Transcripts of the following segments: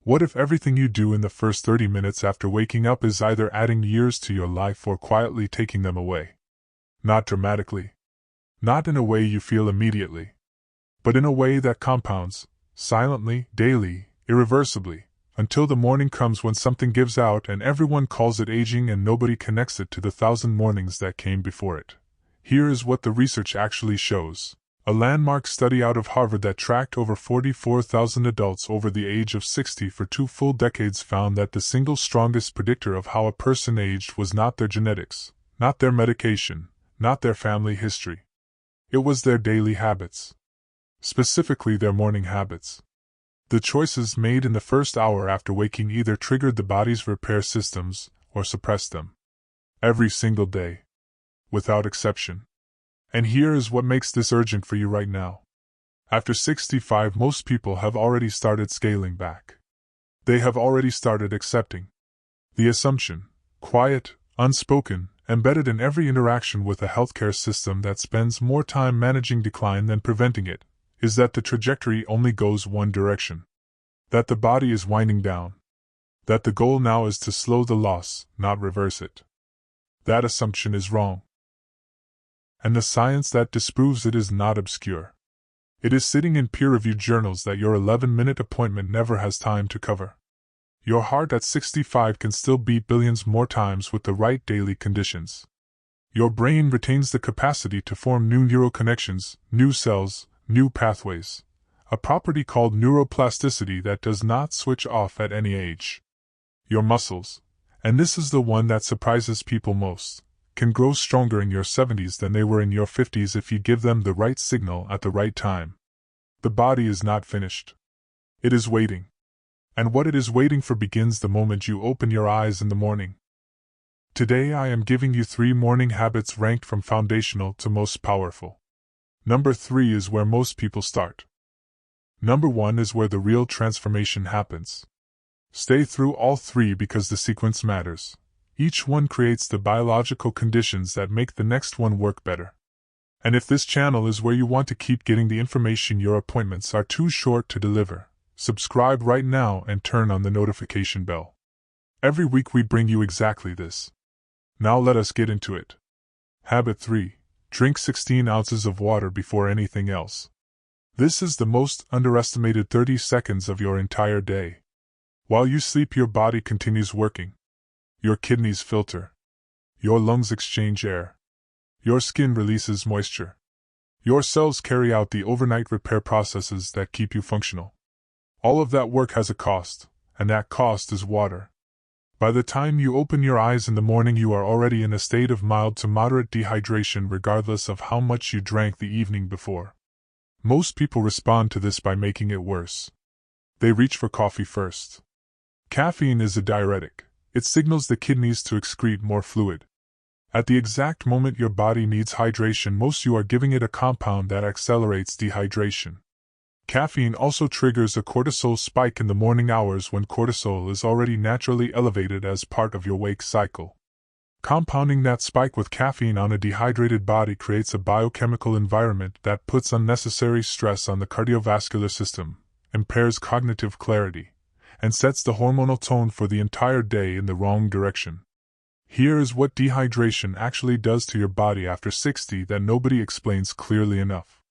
What if everything you do in the first 30 minutes after waking up is either adding years to your life or quietly taking them away? Not dramatically. Not in a way you feel immediately. But in a way that compounds, silently, daily, irreversibly, until the morning comes when something gives out and everyone calls it aging and nobody connects it to the 1,000 mornings that came before it. Here is what the research actually shows. A landmark study out of Harvard that tracked over 44,000 adults over the age of 60 for 2 full decades found that the single strongest predictor of how a person aged was not their genetics, not their medication, not their family history. It was their daily habits. Specifically their morning habits. The choices made in the first hour after waking either triggered the body's repair systems or suppressed them. Every single day. Without exception. And here is what makes this urgent for you right now. After 65, most people have already started scaling back. They have already started accepting. The assumption, quiet, unspoken, embedded in every interaction with a healthcare system that spends more time managing decline than preventing it, is that the trajectory only goes one direction. That the body is winding down. That the goal now is to slow the loss, not reverse it. That assumption is wrong. And the science that disproves it is not obscure. It is sitting in peer-reviewed journals that your 11-minute appointment never has time to cover. Your heart at 65 can still beat billions more times with the right daily conditions. Your brain retains the capacity to form new neural connections, new cells, new pathways, a property called neuroplasticity that does not switch off at any age. Your muscles, and this is the one that surprises people most, can grow stronger in your 70s than they were in your 50s if you give them the right signal at the right time. The body is not finished. It is waiting. And what it is waiting for begins the moment you open your eyes in the morning. Today I am giving you 3 morning habits ranked from foundational to most powerful. Number 3 is where most people start. Number 1 is where the real transformation happens. Stay through all 3 because the sequence matters. Each one creates the biological conditions that make the next one work better. And if this channel is where you want to keep getting the information your appointments are too short to deliver, subscribe right now and turn on the notification bell. Every week we bring you exactly this. Now let us get into it. Habit 3. Drink 16 ounces of water before anything else. This is the most underestimated 30 seconds of your entire day. While you sleep, your body continues working. Your kidneys filter. Your lungs exchange air. Your skin releases moisture. Your cells carry out the overnight repair processes that keep you functional. All of that work has a cost, and that cost is water. By the time you open your eyes in the morning, you are already in a state of mild to moderate dehydration regardless of how much you drank the evening before. Most people respond to this by making it worse. They reach for coffee first. Caffeine is a diuretic. It signals the kidneys to excrete more fluid. At the exact moment your body needs hydration, you are giving it a compound that accelerates dehydration. Caffeine also triggers a cortisol spike in the morning hours when cortisol is already naturally elevated as part of your wake cycle. Compounding that spike with caffeine on a dehydrated body creates a biochemical environment that puts unnecessary stress on the cardiovascular system, impairs cognitive clarity, and sets the hormonal tone for the entire day in the wrong direction. Here is what dehydration actually does to your body after 60 that nobody explains clearly enough.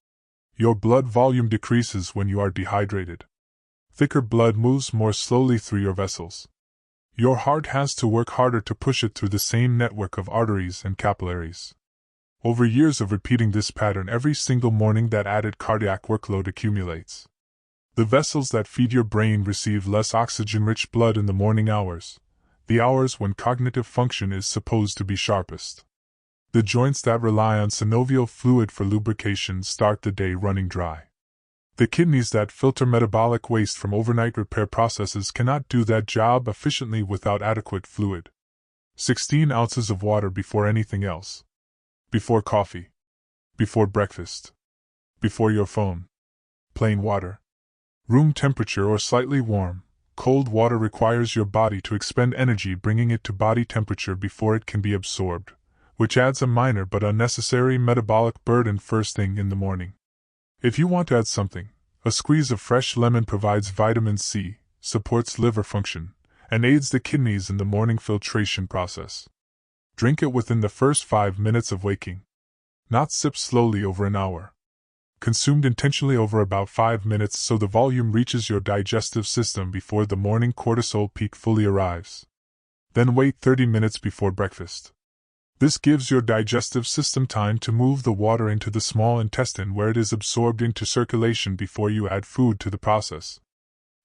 Your blood volume decreases when you are dehydrated. Thicker blood moves more slowly through your vessels. Your heart has to work harder to push it through the same network of arteries and capillaries. Over years of repeating this pattern every single morning, that added cardiac workload accumulates. The vessels that feed your brain receive less oxygen-rich blood in the morning hours, the hours when cognitive function is supposed to be sharpest. The joints that rely on synovial fluid for lubrication start the day running dry. The kidneys that filter metabolic waste from overnight repair processes cannot do that job efficiently without adequate fluid. 16 ounces of water before anything else. Before coffee. Before breakfast. Before your phone. Plain water. Room temperature or slightly warm. Cold water requires your body to expend energy bringing it to body temperature before it can be absorbed, which adds a minor but unnecessary metabolic burden first thing in the morning. If you want to add something, a squeeze of fresh lemon provides vitamin C, supports liver function, and aids the kidneys in the morning filtration process. Drink it within the first 5 minutes of waking. Not sip slowly over an hour. Consumed intentionally over about 5 minutes so the volume reaches your digestive system before the morning cortisol peak fully arrives. Then wait 30 minutes before breakfast. This gives your digestive system time to move the water into the small intestine where it is absorbed into circulation before you add food to the process.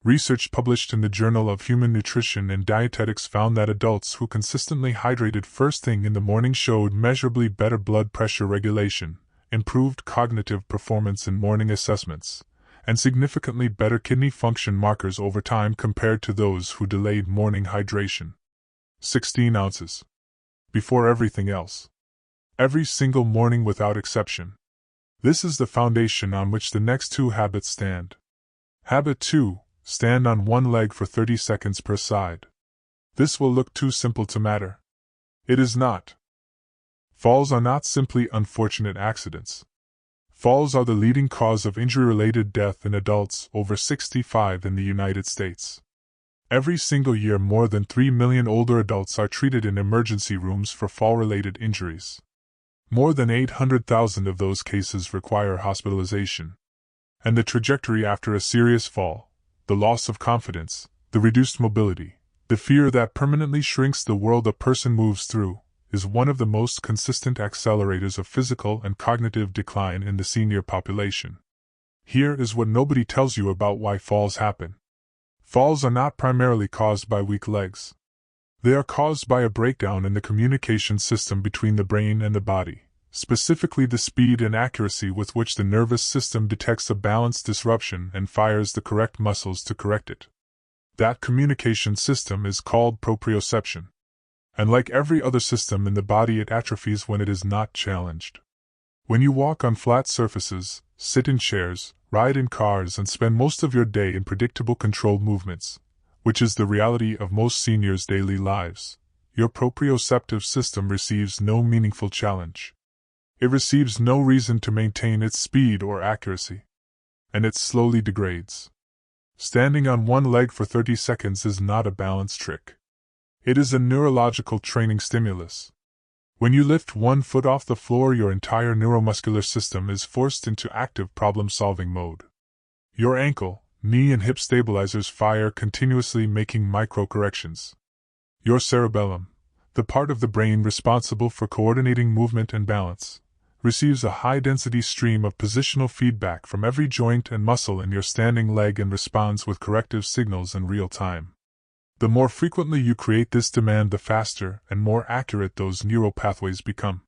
Research published in the Journal of Human Nutrition and Dietetics found that adults who consistently hydrated first thing in the morning showed measurably better blood pressure regulation, improved cognitive performance in morning assessments, and significantly better kidney function markers over time compared to those who delayed morning hydration. 16 ounces. Before everything else. Every single morning without exception. This is the foundation on which the next 2 habits stand. Habit 2. Stand on one leg for 30 seconds per side. This will look too simple to matter. It is not. Falls are not simply unfortunate accidents. Falls are the leading cause of injury-related death in adults over 65 in the United States. Every single year more than 3 million older adults are treated in emergency rooms for fall-related injuries. More than 800,000 of those cases require hospitalization. And the trajectory after a serious fall, the loss of confidence, the reduced mobility, the fear that permanently shrinks the world a person moves through, is one of the most consistent accelerators of physical and cognitive decline in the senior population. Here is what nobody tells you about why falls happen. Falls are not primarily caused by weak legs. They are caused by a breakdown in the communication system between the brain and the body, specifically the speed and accuracy with which the nervous system detects a balance disruption and fires the correct muscles to correct it. That communication system is called proprioception. And like every other system in the body, it atrophies when it is not challenged. When you walk on flat surfaces, sit in chairs, ride in cars, and spend most of your day in predictable controlled movements, which is the reality of most seniors' daily lives, your proprioceptive system receives no meaningful challenge. It receives no reason to maintain its speed or accuracy. And it slowly degrades. Standing on one leg for 30 seconds is not a balance trick. It is a neurological training stimulus. When you lift one foot off the floor, your entire neuromuscular system is forced into active problem-solving mode. Your ankle, knee, and hip stabilizers fire continuously, making micro-corrections. Your cerebellum, the part of the brain responsible for coordinating movement and balance, receives a high-density stream of positional feedback from every joint and muscle in your standing leg and responds with corrective signals in real time. The more frequently you create this demand, the faster and more accurate those neural pathways become.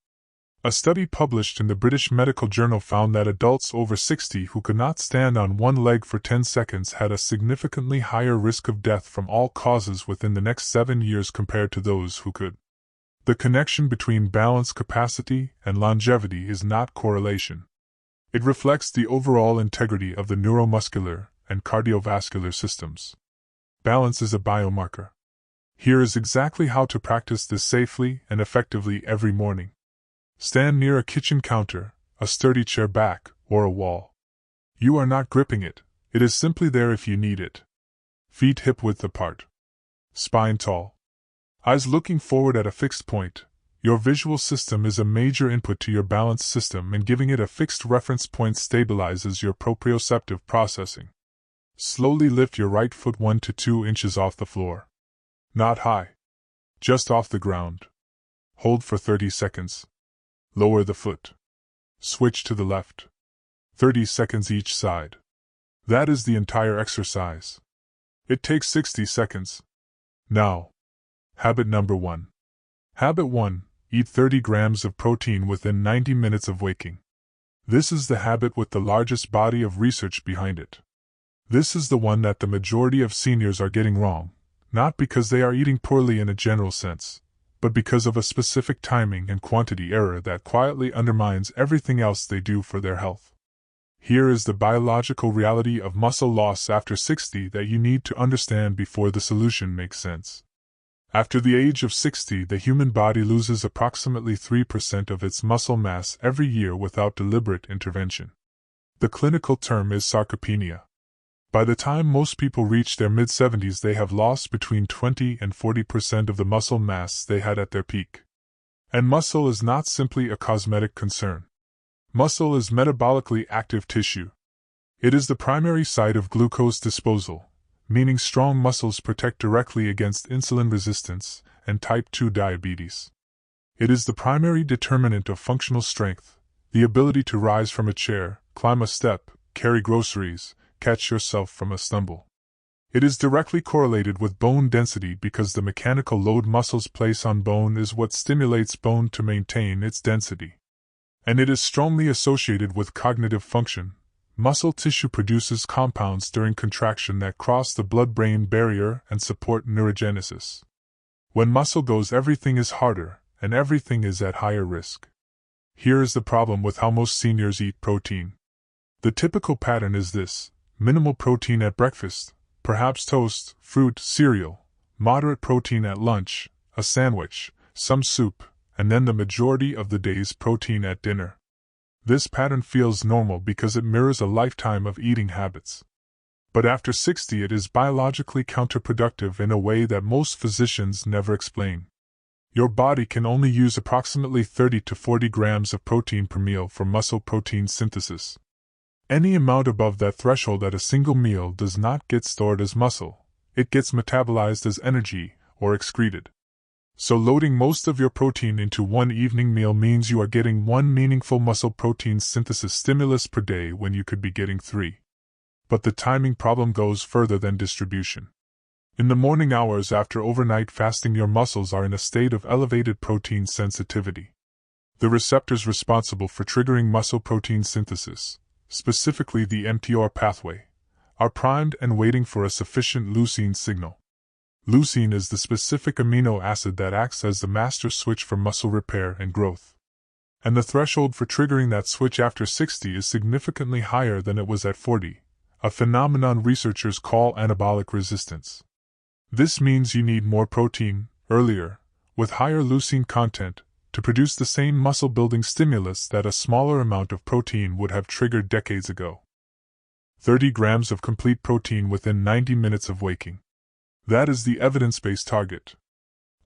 A study published in the British Medical Journal found that adults over 60 who could not stand on one leg for 10 seconds had a significantly higher risk of death from all causes within the next 7 years compared to those who could. The connection between balance capacity and longevity is not correlation. It reflects the overall integrity of the neuromuscular and cardiovascular systems. Balance is a biomarker. Here is exactly how to practice this safely and effectively every morning. Stand near a kitchen counter, a sturdy chair back, or a wall. You are not gripping it, it is simply there if you need it. Feet hip-width apart. Spine tall. Eyes looking forward at a fixed point. Your visual system is a major input to your balance system, and giving it a fixed reference point stabilizes your proprioceptive processing. Slowly lift your right foot 1 to 2 inches off the floor. Not high. Just off the ground. Hold for 30 seconds. Lower the foot. Switch to the left. 30 seconds each side. That is the entire exercise. It takes 60 seconds. Now. Habit number 1. Habit 1. Eat 30 grams of protein within 90 minutes of waking. This is the habit with the largest body of research behind it. This is the one that the majority of seniors are getting wrong, not because they are eating poorly in a general sense, but because of a specific timing and quantity error that quietly undermines everything else they do for their health. Here is the biological reality of muscle loss after 60 that you need to understand before the solution makes sense. After the age of 60, the human body loses approximately 3% of its muscle mass every year without deliberate intervention. The clinical term is sarcopenia. By the time most people reach their mid-70s, they have lost between 20 and 40% of the muscle mass they had at their peak. And muscle is not simply a cosmetic concern. Muscle is metabolically active tissue. It is the primary site of glucose disposal, meaning strong muscles protect directly against insulin resistance and type 2 diabetes. It is the primary determinant of functional strength, the ability to rise from a chair, climb a step, carry groceries, catch yourself from a stumble. It is directly correlated with bone density because the mechanical load muscles place on bone is what stimulates bone to maintain its density. And it is strongly associated with cognitive function. Muscle tissue produces compounds during contraction that cross the blood-brain barrier and support neurogenesis. When muscle goes, everything is harder, and everything is at higher risk. Here is the problem with how most seniors eat protein. The typical pattern is this: minimal protein at breakfast, perhaps toast, fruit, cereal, moderate protein at lunch, a sandwich, some soup, and then the majority of the day's protein at dinner. This pattern feels normal because it mirrors a lifetime of eating habits. But after 60, it is biologically counterproductive in a way that most physicians never explain. Your body can only use approximately 30 to 40 grams of protein per meal for muscle protein synthesis. Any amount above that threshold at a single meal does not get stored as muscle, it gets metabolized as energy or excreted. So loading most of your protein into one evening meal means you are getting one meaningful muscle protein synthesis stimulus per day when you could be getting 3. But the timing problem goes further than distribution. In the morning hours after overnight fasting, your muscles are in a state of elevated protein sensitivity. The receptors responsible for triggering muscle protein synthesis, specifically the mTOR pathway, are primed and waiting for a sufficient leucine signal. Leucine is the specific amino acid that acts as the master switch for muscle repair and growth. And the threshold for triggering that switch after 60 is significantly higher than it was at 40, a phenomenon researchers call anabolic resistance. This means you need more protein, earlier, with higher leucine content, to produce the same muscle-building stimulus that a smaller amount of protein would have triggered decades ago. 30 grams of complete protein within 90 minutes of waking. That is the evidence-based target.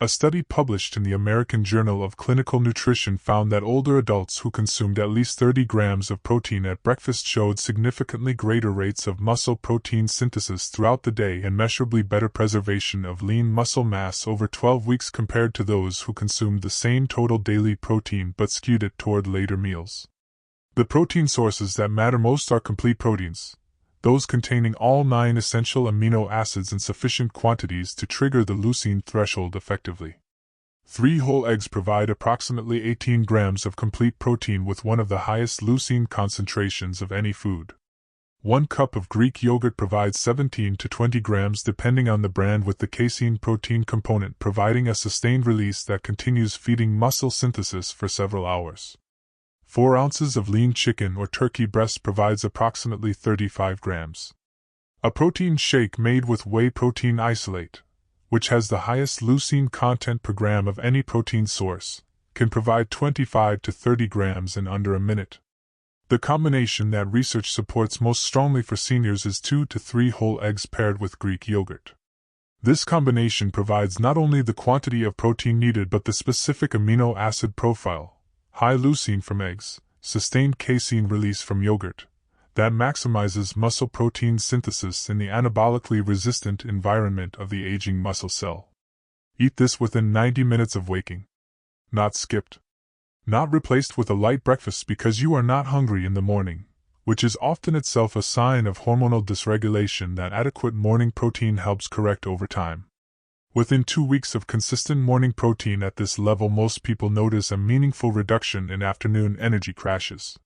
A study published in the American Journal of Clinical Nutrition found that older adults who consumed at least 30 grams of protein at breakfast showed significantly greater rates of muscle protein synthesis throughout the day and measurably better preservation of lean muscle mass over 12 weeks compared to those who consumed the same total daily protein but skewed it toward later meals. The protein sources that matter most are complete proteins, those containing all 9 essential amino acids in sufficient quantities to trigger the leucine threshold effectively. 3 whole eggs provide approximately 18 grams of complete protein with one of the highest leucine concentrations of any food. 1 cup of Greek yogurt provides 17 to 20 grams depending on the brand, with the casein protein component providing a sustained release that continues feeding muscle synthesis for several hours. 4 ounces of lean chicken or turkey breast provides approximately 35 grams. A protein shake made with whey protein isolate, which has the highest leucine content per gram of any protein source, can provide 25 to 30 grams in under a minute. The combination that research supports most strongly for seniors is 2 to 3 whole eggs paired with Greek yogurt. This combination provides not only the quantity of protein needed but the specific amino acid profile, high leucine from eggs, sustained casein release from yogurt, that maximizes muscle protein synthesis in the anabolically resistant environment of the aging muscle cell. Eat this within 90 minutes of waking. Not skipped. Not replaced with a light breakfast because you are not hungry in the morning, which is often itself a sign of hormonal dysregulation that adequate morning protein helps correct over time. Within 2 weeks of consistent morning protein at this level, most people notice a meaningful reduction in afternoon energy crashes.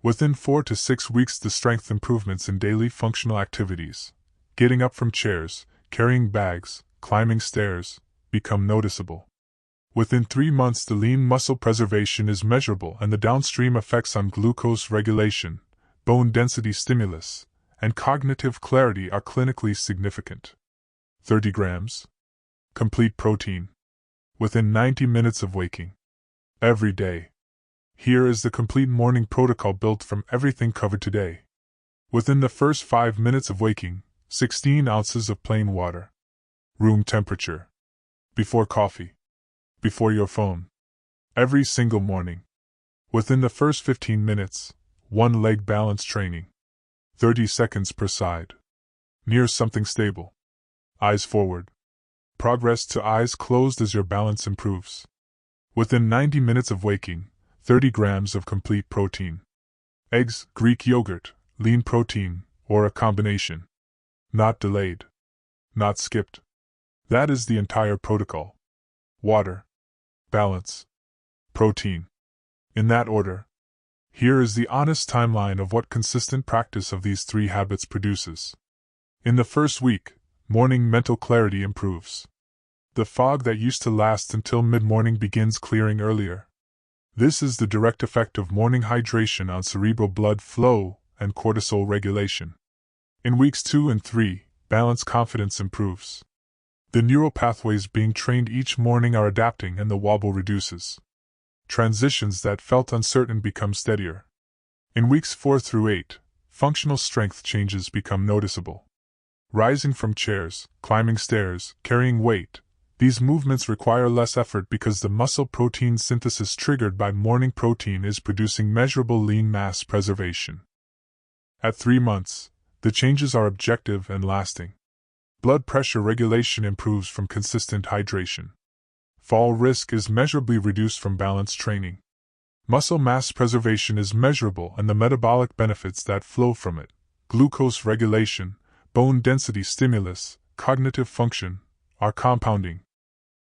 Within 4 to 6 weeks, the strength improvements in daily functional activities, getting up from chairs, carrying bags, climbing stairs, become noticeable. Within 3 months, the lean muscle preservation is measurable and the downstream effects on glucose regulation, bone density stimulus, and cognitive clarity are clinically significant. 30 grams. Complete protein. Within 90 minutes of waking. Every day. Here is the complete morning protocol built from everything covered today. Within the first 5 minutes of waking, 16 ounces of plain water. Room temperature. Before coffee. Before your phone. Every single morning. Within the first 15 minutes, 1 leg balance training. 30 seconds per side. Near something stable. Eyes forward. Progress to eyes closed as your balance improves. Within 90 minutes of waking, 30 grams of complete protein. Eggs, Greek yogurt, lean protein, or a combination. Not delayed. Not skipped. That is the entire protocol. Water. Balance. Protein. In that order. Here is the honest timeline of what consistent practice of these 3 habits produces. In the first week, morning mental clarity improves. The fog that used to last until mid-morning begins clearing earlier. This is the direct effect of morning hydration on cerebral blood flow and cortisol regulation. In weeks 2 and 3, balance confidence improves. The neural pathways being trained each morning are adapting and the wobble reduces. Transitions that felt uncertain become steadier. In weeks 4 through 8, functional strength changes become noticeable. Rising from chairs, climbing stairs, carrying weight, these movements require less effort because the muscle protein synthesis triggered by morning protein is producing measurable lean mass preservation. At 3 months, the changes are objective and lasting. Blood pressure regulation improves from consistent hydration. Fall risk is measurably reduced from balance training. Muscle mass preservation is measurable and the metabolic benefits that flow from it, glucose regulation, bone density stimulus, cognitive function, are compounding.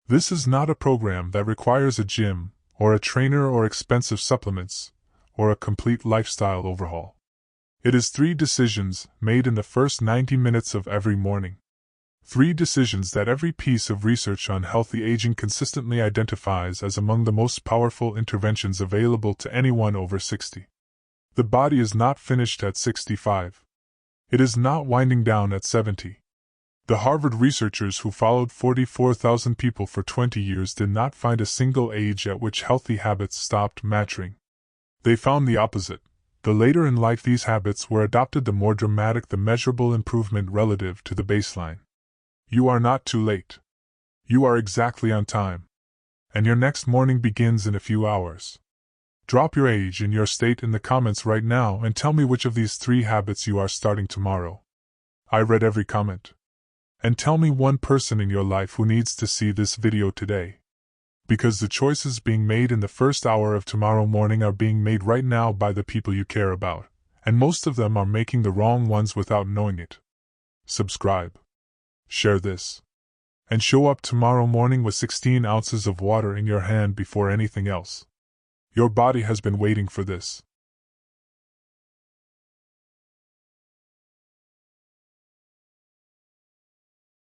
This is not a program that requires a gym, or a trainer or expensive supplements, or a complete lifestyle overhaul. It is 3 decisions made in the first 90 minutes of every morning. 3 decisions that every piece of research on healthy aging consistently identifies as among the most powerful interventions available to anyone over 60. The body is not finished at 65. It is not winding down at 70. The Harvard researchers who followed 44,000 people for 20 years did not find a single age at which healthy habits stopped maturing. They found the opposite. The later in life these habits were adopted, the more dramatic the measurable improvement relative to the baseline. You are not too late. You are exactly on time. And your next morning begins in a few hours. Drop your age and your state in the comments right now and tell me which of these 3 habits you are starting tomorrow. I read every comment. And tell me one person in your life who needs to see this video today. Because the choices being made in the first hour of tomorrow morning are being made right now by the people you care about, and most of them are making the wrong ones without knowing it. Subscribe. Share this. And show up tomorrow morning with 16 ounces of water in your hand before anything else. Your body has been waiting for this.